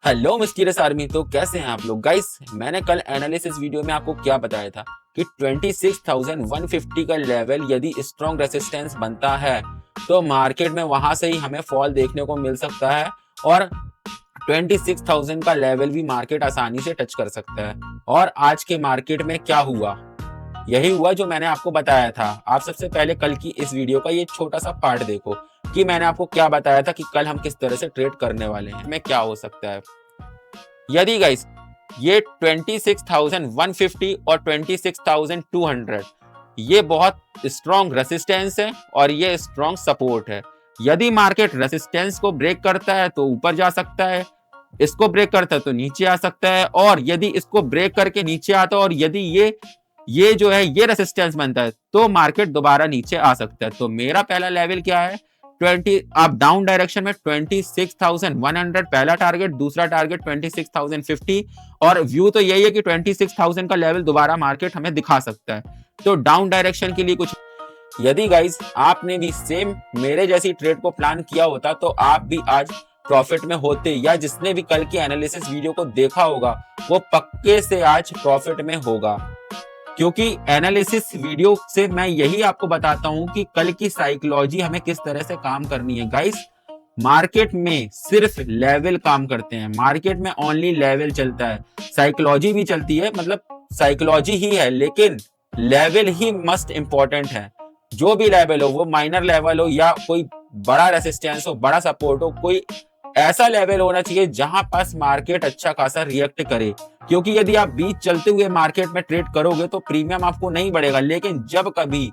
Hello mysterious army. तो कैसे हैं आप लोग गाइस। मैंने कल एनालिसिस वीडियो में आपको क्या बताया था कि 26,150 का लेवल यदि स्ट्रॉन्ग रेसिस्टेंस बनता है तो मार्केट में वहां से ही हमें फॉल देखने को मिल सकता है और 26,000 का लेवल भी मार्केट आसानी से टच कर सकता है। और आज के मार्केट में क्या हुआ, यही हुआ जो मैंने आपको बताया था। आप सबसे पहले कल की इस वीडियो का ये छोटा सा पार्ट देखो कि मैंने आपको क्या बताया था कि कल हम किस तरह से ट्रेड करने वाले हैं, में क्या हो सकता है। यदि गाइस ये 26,150 और 26,200 ये बहुत स्ट्रॉन्ग रेसिस्टेंस है और ये स्ट्रॉन्ग सपोर्ट है। यदि मार्केट रेसिस्टेंस को ब्रेक करता है तो ऊपर जा सकता है, इसको ब्रेक करता है तो नीचे आ सकता है, और यदि इसको ब्रेक करके नीचे आता है और यदि ये जो है ये रेसिस्टेंस बनता है तो मार्केट दोबारा नीचे आ सकता है। तो मेरा पहला लेवल क्या है, 20 आप डाउन डायरेक्शन में 26,100 पहला टारगेट, दूसरा टारगेट 26,050, और व्यू तो यही है कि 26,000 का लेवल दोबारा मार्केट हमें दिखा सकता है। तो डाउन डायरेक्शन के लिए कुछ, यदि गाइस आपने भी सेम मेरे जैसी ट्रेड को प्लान किया होता तो आप भी आज प्रॉफिट में होते, या जिसने भी कल की एनालिसिस वीडियो को देखा होगा वो पक्के से आज प्रॉफिट में होगा। क्योंकि एनालिसिस वीडियो से मैं यही आपको बताता हूं कि कल की साइकोलॉजी हमें किस तरह से काम करनी है। गाइस मार्केट में सिर्फ लेवल काम करते हैं, मार्केट में ओनली लेवल चलता है, साइकोलॉजी भी चलती है, मतलब साइकोलॉजी ही है, लेकिन लेवल ही मस्ट इंपॉर्टेंट है। जो भी लेवल हो, वो माइनर लेवल हो या कोई बड़ा रेसिस्टेंस हो, बड़ा सपोर्ट हो, कोई ऐसा लेवल होना चाहिए जहां पास मार्केट अच्छा खासा रिएक्ट करे। क्योंकि यदि आप बीच चलते हुए मार्केट में ट्रेड करोगे तो प्रीमियम आपको नहीं बढ़ेगा, लेकिन जब कभी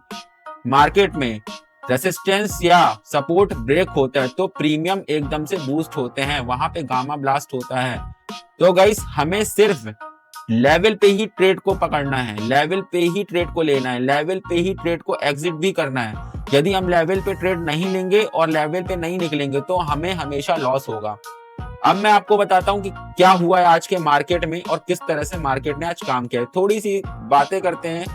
मार्केट में रेसिस्टेंस या सपोर्ट ब्रेक होता है तो प्रीमियम एकदम से बूस्ट होते हैं, वहां पे गामा ब्लास्ट होता है। तो गाइस हमें सिर्फ लेवल पे ही ट्रेड को पकड़ना है, लेवल पे ही ट्रेड को लेना है, लेवल पे ही ट्रेड को एग्जिट भी करना है। यदि हम लेवल पे ट्रेड नहीं लेंगे और लेवल पे नहीं निकलेंगे तो हमें हमेशा लॉस होगा। अब मैं आपको बताता हूं कि क्या हुआ है आज के मार्केट में और किस तरह से मार्केट ने आज काम किया है। थोड़ी सी बातें करते हैं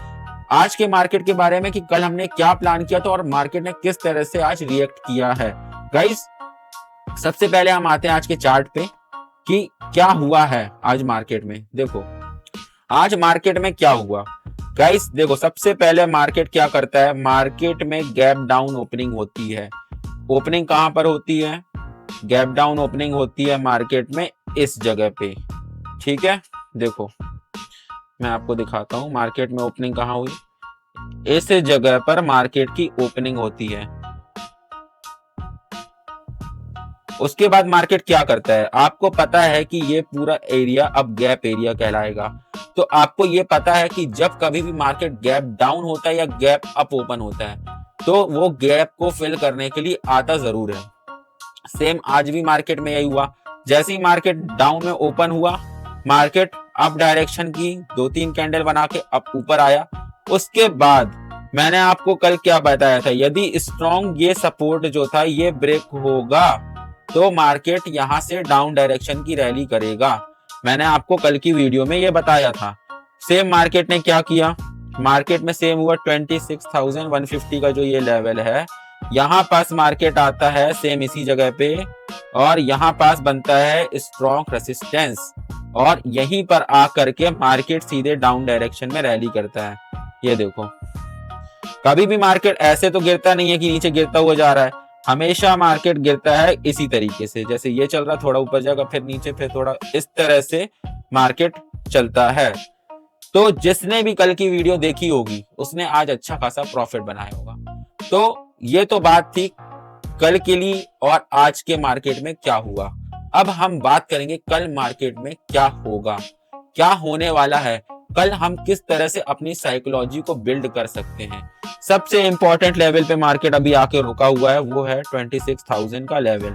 आज के मार्केट के बारे में कि कल हमने क्या प्लान किया था और मार्केट ने किस तरह से आज रिएक्ट किया है। गाइस सबसे पहले हम आते हैं आज के चार्ट पे कि क्या हुआ है आज मार्केट में। देखो आज मार्केट में क्या हुआ गाइस, देखो सबसे पहले मार्केट क्या करता है, मार्केट में गैप डाउन ओपनिंग होती है। ओपनिंग कहां पर होती है, गैप डाउन ओपनिंग होती है मार्केट में इस जगह पे, ठीक है। देखो मैं आपको दिखाता हूं मार्केट में ओपनिंग कहां हुई, इस जगह पर मार्केट की ओपनिंग होती है। उसके बाद मार्केट क्या करता है, आपको पता है कि ये पूरा एरिया अब गैप एरिया कहलाएगा। तो आपको ये पता है कि जब कभी भी मार्केट गैप डाउन होता है या गैप अप ओपन होता है तो वो गैप को फिल करने के लिए आता जरूर है। सेम आज भी मार्केट में यही हुआ। जैसे ही मार्केट डाउन में ओपन हुआ, मार्केट अप डायरेक्शन की 2-3 कैंडल बना के अप ऊपर आया। उसके बाद मैंने आपको कल क्या बताया था, यदि स्ट्रॉन्ग ये सपोर्ट जो था ये ब्रेक होगा तो मार्केट यहां से डाउन डायरेक्शन की रैली करेगा। मैंने आपको कल की वीडियो में ये बताया था। सेम मार्केट ने क्या किया, मार्केट में सेम हुआ 26,150 का जो ये लेवल है, यहां पास मार्केट आता है सेम इसी जगह पे और यहां पास बनता है स्ट्रॉन्ग रेसिस्टेंस, और यहीं पर आकर के मार्केट सीधे डाउन डायरेक्शन में रैली करता है। ये देखो कभी भी मार्केट ऐसे तो गिरता नहीं है कि नीचे गिरता हुआ जा रहा है, हमेशा मार्केट गिरता है इसी तरीके से, जैसे ये चल रहा, थोड़ा ऊपर जाएगा फिर नीचे फिर थोड़ा, इस तरह से मार्केट चलता है। तो जिसने भी कल की वीडियो देखी होगी उसने आज अच्छा खासा प्रॉफिट बनाया होगा। तो ये तो बात थी कल के लिए और आज के मार्केट में क्या हुआ। अब हम बात करेंगे कल मार्केट में क्या होगा, क्या होने वाला है, कल हम किस तरह से अपनी साइकोलॉजी को बिल्ड कर सकते हैं। सबसे इंपॉर्टेंट लेवल पे मार्केट अभी आके रुका हुआ है, वो है 26,000 का लेवल।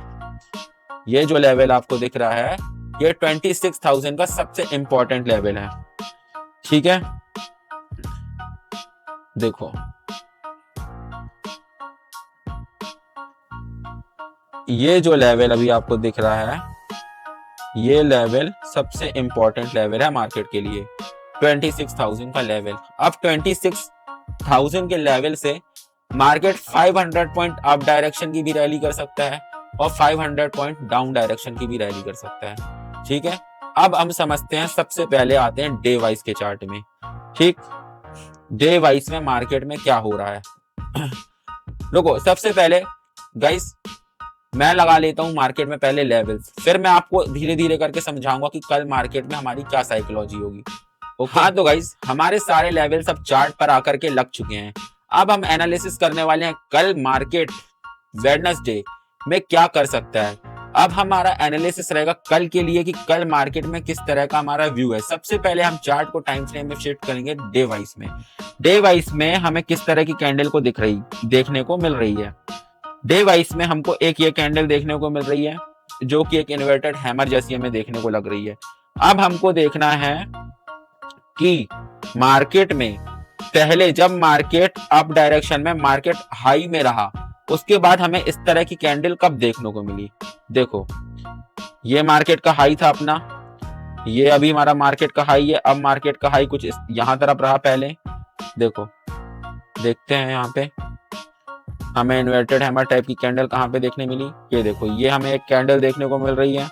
ये जो लेवल आपको दिख रहा है ये 26,000 का सबसे इंपॉर्टेंट लेवल है, ठीक है। देखो ये जो लेवल अभी आपको दिख रहा है ये लेवल सबसे इंपॉर्टेंट लेवल है मार्केट के लिए, 26,000 का लेवल। अब 26,000 के लेवल से मार्केट 500 पॉइंट अप डायरेक्शन की भी रैली कर सकता है और 500 पॉइंट डाउन डायरेक्शन की भी रैली कर सकता है। ठीक है, अब हम समझते हैं, सबसे पहले आते हैं डे वाइज के चार्ट में। ठीक, डे वाइज में मार्केट में क्या हो रहा है। रुको, सबसे पहले गाइस मैं लगा लेता हूं मार्केट में पहले लेवल्स, फिर मैं आपको धीरे धीरे करके समझाऊंगा कि कल मार्केट में हमारी क्या साइकोलॉजी होगी। ओके, हाँ तो गाइस हमारे सारे लेवल्स अब चार्ट पर आकर के लग चुके हैं। अब हम एनालिसिस करने वाले हैं कल मार्केट वेडनेसडे में क्या कर सकता है। अब हमारा एनालिसिस रहेगा कल के लिए कि कल मार्केट में किस तरह का हमारा व्यू है। सबसे पहले हम चार्ट को टाइम फ्रेम में शिफ्ट करेंगे डे वाइज में। डे वाइज में हमें किस तरह की कैंडल को देखने को मिल रही है। डे वाइज में हमको एक ये कैंडल देखने को मिल रही है जो कि एक इन्वर्टेड हैमर जैसी हमें देखने को लग रही है। अब हमको देखना है कि मार्केट में पहले जब मार्केट अप डायरेक्शन में मार्केट हाई में रहा, उसके बाद हमें इस तरह की कैंडल कब देखने को मिली। देखो, ये मार्केट का हाई था अपना, ये अभी हमारा मार्केट का हाई है। अब मार्केट का हाई कुछ यहां तरफ रहा पहले। देखो, देखते हैं यहाँ पे हमें इन्वर्टेड हैमर टाइप की कैंडल कहां पे देखने मिली। ये देखो, ये हमें एक कैंडल देखने को मिल रही है,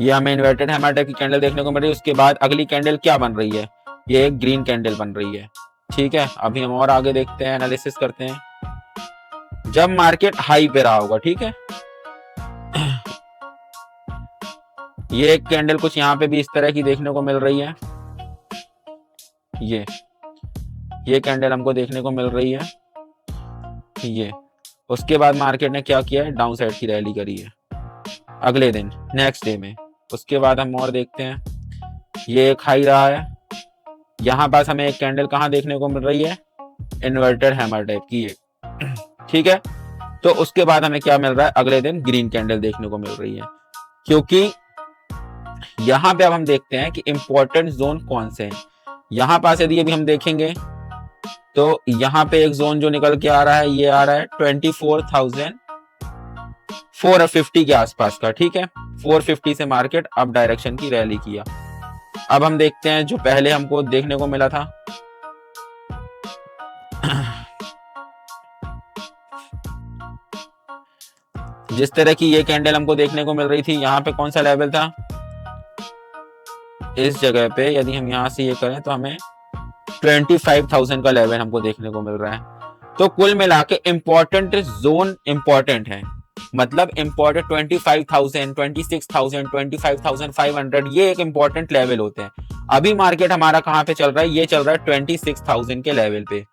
ये हमें इन्वर्टेड हैमर टाइप की कैंडल देखने को मिल रही है। उसके बाद अगली कैंडल क्या बन रही है, ये एक ग्रीन कैंडल बन रही है। ठीक है, अभी हम और आगे देखते हैं, एनालिसिस करते हैं जब मार्केट हाई पे रहा होगा। ठीक है, ये एक कैंडल कुछ यहाँ पे भी इस तरह की देखने को मिल रही है। ये कैंडल हमको देखने को मिल रही है। ये उसके बाद मार्केट ने क्या किया है, डाउन साइड की रैली करी है अगले दिन, नेक्स्ट डे में। उसके बाद हम और देखते हैं, ये एक हाई रहा है, यहाँ पास हमें एक कैंडल कहाँ देखने को मिल रही है, इन्वर्टेड हैमर टाइप की है। ठीक है, तो उसके बाद हमें क्या मिल रहा है, अगले दिन ग्रीन कैंडल देखने को मिल रही है। क्योंकि यहाँ पे अब हम देखते हैं कि इंपॉर्टेंट जोन कौन से हैं। यहाँ पास यदि अभी हम देखेंगे तो यहाँ पे एक जोन जो निकल के आ रहा है, ये आ रहा है 24,450 के आसपास का। ठीक है, 450 से मार्केट अप डायरेक्शन की रैली किया। अब हम देखते हैं जो पहले हमको देखने को मिला था, जिस तरह की ये कैंडल हमको देखने को मिल रही थी, यहाँ पे कौन सा लेवल था, इस जगह पे यदि हम यहाँ से ये करें तो हमें 25,000 का लेवल हमको देखने को मिल रहा है। तो कुल मिला के इंपॉर्टेंट जोन इंपॉर्टेंट है, मतलब इंपॉर्टेंट 25,000, 26,000, 25,500 ये एक इंपॉर्टेंट लेवल होते हैं। अभी मार्केट हमारा कहाँ पे चल रहा है, ये चल रहा है 26,000 के लेवल पे।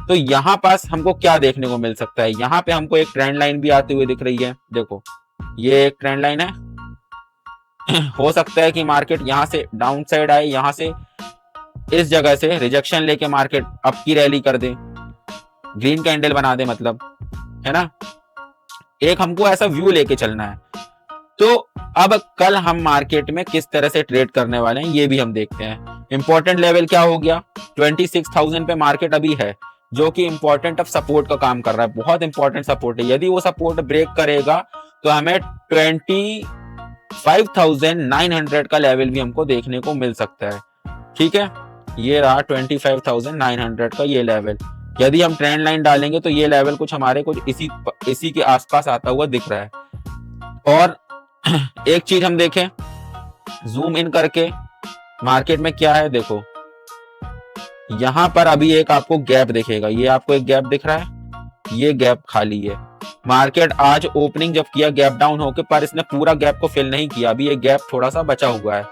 तो यहाँ पास हमको क्या देखने को मिल सकता है, यहाँ पे हमको एक ट्रेंड लाइन भी आती हुई दिख रही है। देखो, ये एक ट्रेंड लाइन है। हो सकता है कि मार्केट यहाँ से डाउन साइड आए, यहाँ से इस जगह से रिजेक्शन लेके मार्केट अप की रैली कर दे, ग्रीन कैंडल बना दे, मतलब है ना। एक हमको ऐसा व्यू लेके चलना है। तो अब कल हम मार्केट में किस तरह से ट्रेड करने वाले हैं ये भी हम देखते हैं। इंपॉर्टेंट लेवल क्या हो गया, 26,000 पे मार्केट अभी है, जो कि इंपॉर्टेंट अब सपोर्ट का काम कर रहा है, बहुत इंपॉर्टेंट सपोर्ट है। यदि वो सपोर्ट ब्रेक करेगा तो हमें 25,900 का लेवल भी हमको देखने को मिल सकता है। ठीक है, ये रहा 25,900 का ये लेवल। यदि हम ट्रेंड लाइन डालेंगे तो ये लेवल कुछ हमारे कुछ इसी के आसपास आता हुआ दिख रहा है। और एक चीज हम देखें, जूम इन करके मार्केट में क्या है, देखो यहां पर अभी एक आपको गैप दिखेगा, ये आपको एक गैप दिख रहा है, ये गैप खाली है। मार्केट आज ओपनिंग जब किया गैप डाउन होके, पर इसने पूरा गैप को फिल नहीं किया, अभी ये गैप थोड़ा सा बचा हुआ है।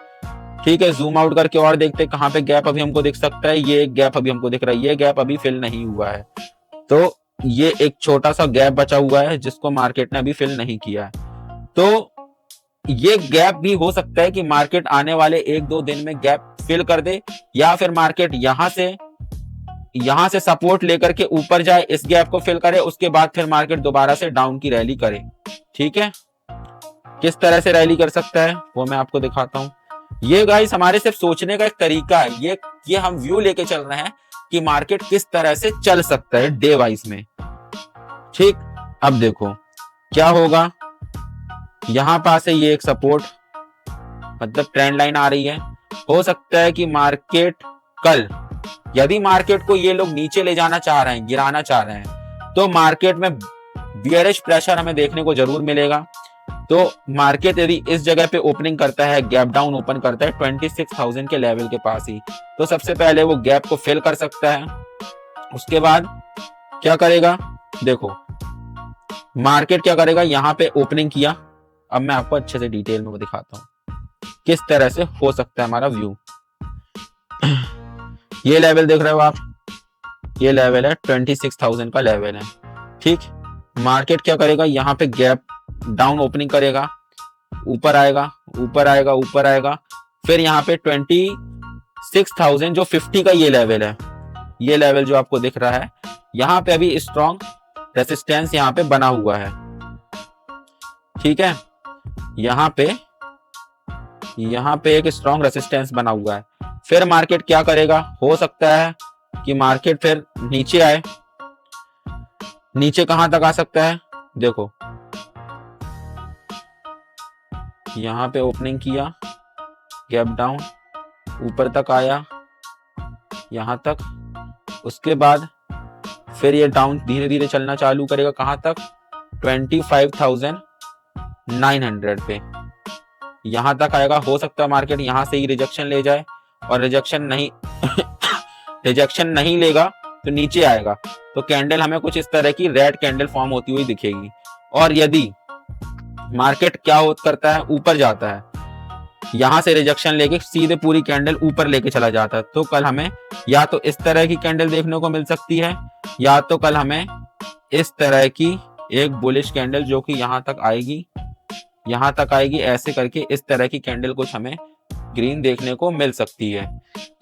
ठीक है, जूम आउट करके और देखते हैं कहां पे गैप अभी हमको दिख सकता है। ये एक गैप अभी हमको दिख रहा है, ये गैप अभी फिल नहीं हुआ है। तो ये एक छोटा सा गैप बचा हुआ है जिसको मार्केट ने अभी फिल नहीं किया है। तो ये गैप भी हो सकता है कि मार्केट आने वाले 1-2 दिन में गैप फिल कर दे, या फिर मार्केट यहां से सपोर्ट लेकर के ऊपर जाए, इस गैप को फिल करे, उसके बाद फिर मार्केट दोबारा से डाउन की रैली करे। ठीक है, किस तरह से रैली कर सकता है वो मैं आपको दिखाता हूं। ये गाइस हमारे सिर्फ सोचने का एक तरीका है, ये हम व्यू लेके चल रहे हैं कि मार्केट किस तरह से चल सकता है डे वाइज में। ठीक, अब देखो क्या होगा, यहां पास है ये एक सपोर्ट, मतलब ट्रेंड लाइन आ रही है। हो सकता है कि मार्केट कल, यदि मार्केट को ये लोग नीचे ले जाना चाह रहे हैं, गिराना चाह रहे हैं, तो मार्केट में बियरिश प्रेशर हमें देखने को जरूर मिलेगा। तो मार्केट यदि इस जगह पे ओपनिंग करता है, गैप डाउन ओपन करता है 26,000 के लेवल के पास ही, तो सबसे पहले वो गैप को फिल कर सकता है। उसके बाद क्या करेगा, देखो मार्केट क्या करेगा, यहाँ पे ओपनिंग किया। अब मैं आपको अच्छे से डिटेल में दिखाता हूँ किस तरह से हो सकता है हमारा व्यू। ये लेवल देख रहे हो आप, ये लेवल है 26,000 का लेवल है, ठीक। मार्केट क्या करेगा, यहाँ पे गैप डाउन ओपनिंग करेगा, ऊपर आएगा ऊपर आएगा ऊपर आएगा, फिर यहाँ पे 26,000 जो 50 का ये लेवल है, ये लेवल जो आपको दिख रहा है, यहाँ पे अभी स्ट्रॉन्ग रेसिस्टेंस यहाँ पे बना हुआ है, ठीक है। यहाँ पे एक स्ट्रॉन्ग रेसिस्टेंस बना हुआ है। फिर मार्केट क्या करेगा, हो सकता है कि मार्केट फिर नीचे आए। नीचे कहां तक आ सकता है, देखो यहां पे ओपनिंग किया, गैप डाउन ऊपर तक आया यहां तक, उसके बाद फिर ये डाउन धीरे धीरे चलना चालू करेगा, कहां तक, 25,900 पे यहां तक आएगा। हो सकता है मार्केट यहां से ही रिजेक्शन ले जाए, और रिजेक्शन नहीं रिजेक्शन नहीं लेगा तो नीचे आएगा, तो कैंडल हमें कुछ इस तरह की रेड कैंडल फॉर्म होती हुई दिखेगी। और यदि मार्केट क्या करता है, ऊपर जाता है, यहां से रिजेक्शन लेके सीधे पूरी कैंडल ऊपर लेके चला जाता है, तो कल हमें या तो इस तरह की कैंडल देखने को मिल सकती है, या तो कल हमें इस तरह की एक बुलिश कैंडल जो कि यहां तक आएगी, ऐसे करके इस तरह की कैंडल कुछ हमें ग्रीन देखने को मिल सकती है।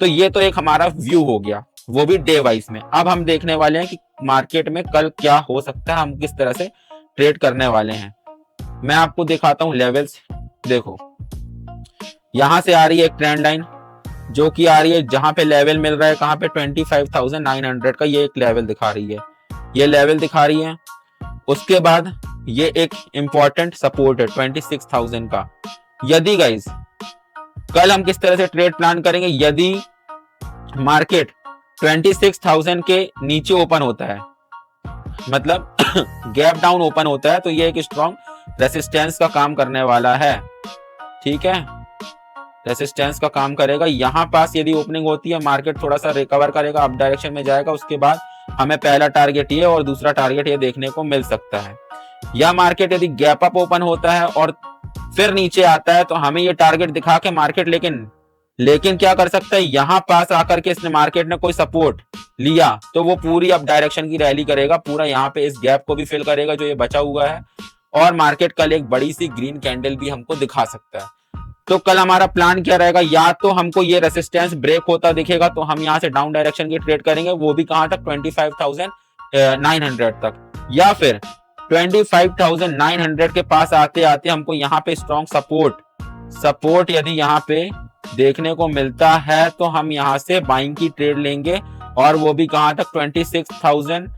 तो ये तो एक हमारा व्यू हो गया, वो भी डे वाइज में। अब हम देखने वाले हैं कि मार्केट में कल क्या हो सकता है, हम किस तरह से ट्रेड करने वाले हैं। मैं आपको दिखाता हूं लेवल्स। देखो यहां से आ रही है एक ट्रेंड लाइन जो कि आ रही है, जहां पे लेवल मिल रहा है कहां पे 25,900 का, ये एक लेवल दिखा रही है, ये लेवल दिखा रही है। उसके बाद ये एक इंपॉर्टेंट सपोर्ट है 26,000 का। यदि गाइस कल हम किस तरह से ट्रेड प्लान करेंगे, यदि मार्केट 26,000 के नीचे ओपन होता है, मतलब गैप डाउन ओपन होता है, तो ये एक स्ट्रॉन्ग रेसिस्टेंस का काम करने वाला है, ठीक है। रेसिस्टेंस का काम करेगा। यहां पास यदि ओपनिंग होती है, मार्केट थोड़ा सा रिकवर करेगा, अप डायरेक्शन में जाएगा, उसके बाद हमें पहला टारगेट ये और दूसरा टारगेट ये देखने को मिल सकता है। या मार्केट यदि गैप अप ओपन होता है और फिर नीचे आता है, तो हमें ये टारगेट दिखा के मार्केट लेकिन क्या कर सकता है, यहां पास आकर के इसने मार्केट ने कोई सपोर्ट लिया तो वो पूरी अप डायरेक्शन की रैली करेगा, पूरा यहाँ पे इस गैप को भी फिल करेगा जो ये बचा हुआ है, और मार्केट कल एक बड़ी सी ग्रीन कैंडल भी हमको दिखा सकता है। तो कल हमारा प्लान क्या रहेगा, या तो हमको ये रेसिस्टेंस ब्रेक होता दिखेगा तो हम यहाँ से डाउन डायरेक्शन की ट्रेड करेंगे, वो भी कहां तक, 25,900 तक, या फिर 25,900 के पास आते आते हमको यहाँ पे स्ट्रॉन्ग सपोर्ट यदि यहाँ पे देखने को मिलता है तो हम यहाँ से बाइंग की ट्रेड लेंगे, और वो भी कहां तक, 26,000,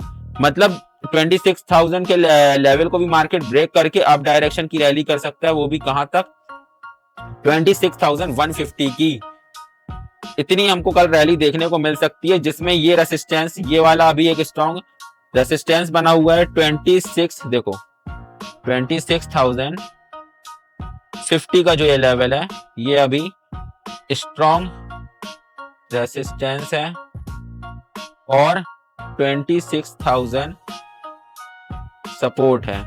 मतलब 26,000 के लेवल को भी मार्केट ब्रेक करके अप डायरेक्शन की रैली कर सकता है, वो भी कहां तक, 26,150 की। इतनी हमको कल रैली देखने को मिल सकती है, जिसमें ये रेसिस्टेंस, ये वाला अभी एक स्ट्रॉन्ग रेसिस्टेंस बना हुआ है 26,050 का जो ये लेवल है, ये अभी स्ट्रॉन्ग रेसिस्टेंस है, और 26,000 सपोर्ट है।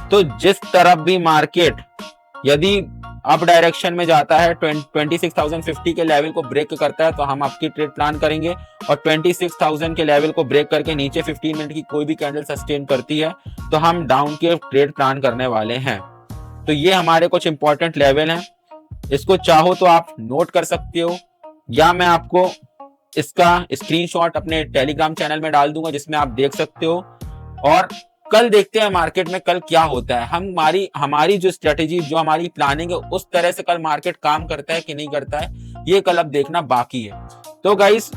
तो जिस तरफ भी मार्केट यदि अप डायरेक्शन में जाता है, 26,050 के लेवल को ब्रेक करता है, तो हम आपकी ट्रेड प्लान करेंगे, और 26,000 के लेवल को ब्रेक करके नीचे 15 मिनट की कोई भी कैंडल सस्टेन करती है तो हम डाउन के ट्रेड प्लान करने वाले हैं। तो ये हमारे कुछ इंपॉर्टेंट लेवल हैं, इसको चाहो तो आप नोट कर सकते हो, या मैं आपको इसका स्क्रीनशॉट अपने टेलीग्राम चैनल में डाल दूंगा जिसमें आप देख सकते हो। और कल देखते हैं मार्केट में कल क्या होता है, हमारी जो स्ट्रेटेजी, जो हमारी प्लानिंग है, उस तरह से कल मार्केट काम करता है कि नहीं करता है, ये कल अब देखना बाकी है। तो गाइस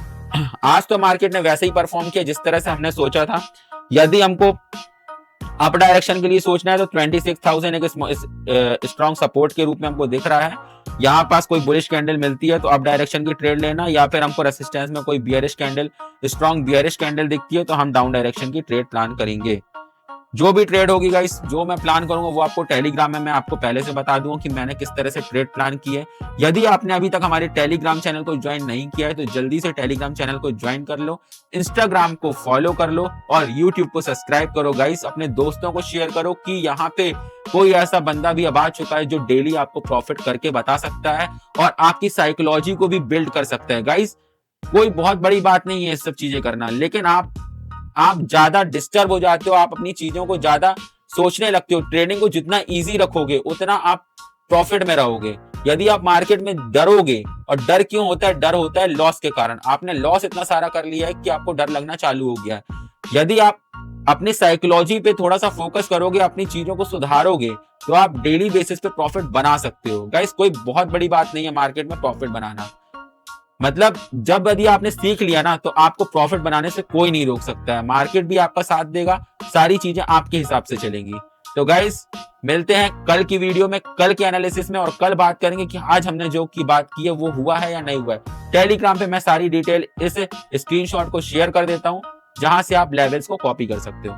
आज तो मार्केट ने वैसे ही परफॉर्म किया जिस तरह से हमने सोचा था। यदि हमको अप डायरेक्शन के लिए सोचना है तो 26,000 एक स्ट्रॉन्ग सपोर्ट के रूप में हमको दिख रहा है। यहाँ पास कोई बुलिश कैंडल मिलती है तो अप डायरेक्शन की ट्रेड लेना, या फिर हमको रेसिस्टेंस में कोई bearish candle, strong bearish candle दिखती है तो हम डाउन डायरेक्शन की ट्रेड प्लान करेंगे। जो भी ट्रेड होगी गाइस, जो मैं प्लान करूंगा वो आपको टेलीग्राम में मैं आपको पहले से बता दूंगा कि मैंने किस तरह से ट्रेड प्लान की है। यदि आपने अभी तक हमारे टेलीग्राम चैनल को ज्वाइन नहीं किया है तो जल्दी से टेलीग्राम चैनल को ज्वाइन कर लो, इंस्टाग्राम को फॉलो कर लो और यूट्यूब को सब्सक्राइब करो गाइस। अपने दोस्तों को शेयर करो कि यहाँ पे कोई ऐसा बंदा भी अब आ चुका है जो डेली आपको प्रॉफिट करके बता सकता है और आपकी साइकोलॉजी को भी बिल्ड कर सकता है गाइस। कोई बहुत बड़ी बात नहीं है ये सब चीजें करना, लेकिन आप ज्यादा डिस्टर्ब हो जाते हो, आप अपनी चीजों को ज्यादा सोचने लगते हो। ट्रेडिंग को जितना इजी रखोगे उतना आप प्रॉफिट में रहोगे। यदि आप मार्केट में डरोगे, और डर क्यों होता है? डर होता है लॉस के कारण। आपने लॉस इतना सारा कर लिया है कि आपको डर लगना चालू हो गया है। यदि आप अपनी साइकोलॉजी पे थोड़ा सा फोकस करोगे, अपनी चीजों को सुधारोगे, तो आप डेली बेसिस पे प्रॉफिट बना सकते हो गाइस। कोई बहुत बड़ी बात नहीं है मार्केट में प्रॉफिट बनाना। मतलब जब यदि आपने सीख लिया ना तो आपको प्रॉफिट बनाने से कोई नहीं रोक सकता है। मार्केट भी आपका साथ देगा, सारी चीजें आपके हिसाब से चलेंगी। तो गाइस मिलते हैं कल की वीडियो में, कल के एनालिसिस में, और कल बात करेंगे कि आज हमने जो की बात की है वो हुआ है या नहीं हुआ है। टेलीग्राम पे मैं सारी डिटेल इस स्क्रीनशॉट को शेयर कर देता हूं जहां से आप लेवल्स को कॉपी कर सकते हो।